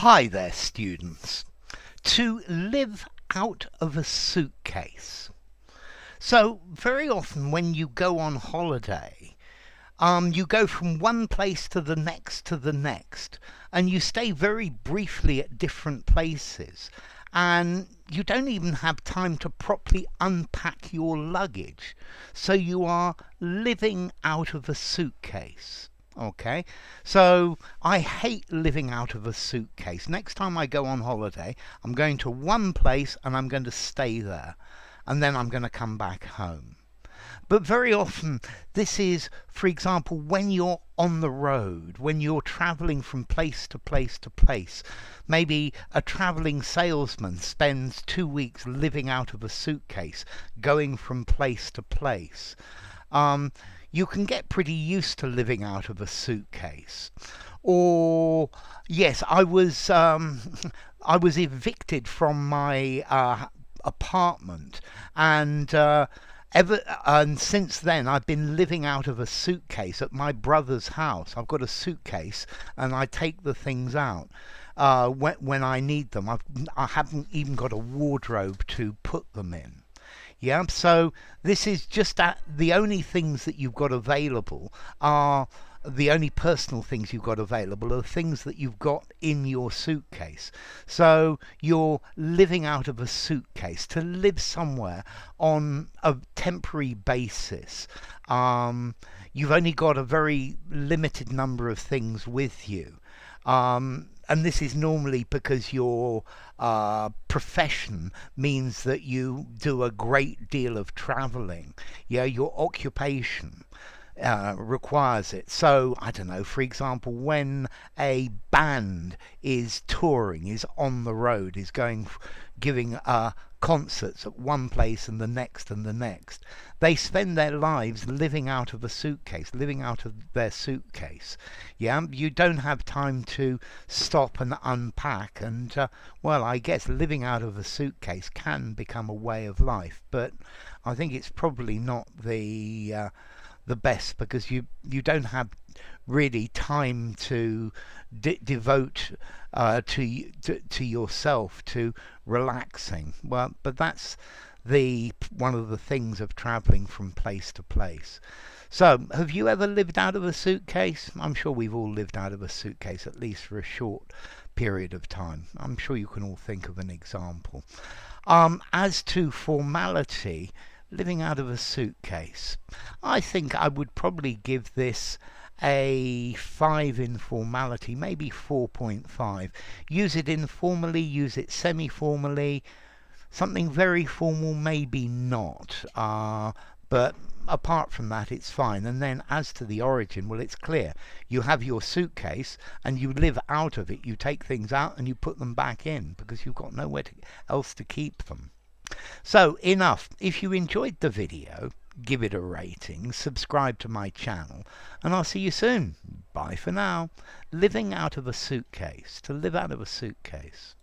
Hi there, students. To live out of a suitcase. So, very often when you go on holiday, you go from one place to the next, and you stay very briefly at different places, and you don't even have time to properly unpack your luggage. So you are living out of a suitcase. Okay, so I hate living out of a suitcase. Next time I go on holiday, I'm going to one place and I'm going to stay there, and then I'm going to come back home. But very often, this is, for example, when you're on the road, when you're traveling from place to place to place. Maybe a traveling salesman spends 2 weeks living out of a suitcase, going from place to place. You can get pretty used to living out of a suitcase. Or, yes, I was evicted from my apartment, and and since then I've been living out of a suitcase at my brother's house. I've got a suitcase and I take the things out when I need them. I haven't even got a wardrobe to put them in. Yeah, so this is just the only things that you've got available are the only personal things you've got available are things that you've got in your suitcase. So you're living out of a suitcase to live somewhere on a temporary basis. You've only got a very limited number of things with you. And this is normally because your profession means that you do a great deal of traveling. Yeah, your occupation requires it. So, I don't know, for example, when a band is touring, is on the road, is giving concerts at one place and the next and the next, they spend their lives living out of a suitcase, living out of their suitcase. Yeah, you don't have time to stop and unpack, and well, I guess living out of a suitcase can become a way of life, but I think it's probably not the best, because you don't have really time to devote to yourself, to relaxing. Well, but that's the one of the things of traveling from place to place. So, have you ever lived out of a suitcase? I'm sure we've all lived out of a suitcase, at least for a short period of time. I'm sure you can all think of an example. As to formality, living out of a suitcase, I think I would probably give this a 5 in formality, maybe 4.5. Use it informally, use it semi-formally. Something very formal, maybe not. But apart from that, it's fine. And then as to the origin, well, it's clear. You have your suitcase and you live out of it. You take things out and you put them back in because you've got nowhere else to keep them. So, enough. If you enjoyed the video, give it a rating, subscribe to my channel, and I'll see you soon. Bye for now. Living out of a suitcase. To live out of a suitcase.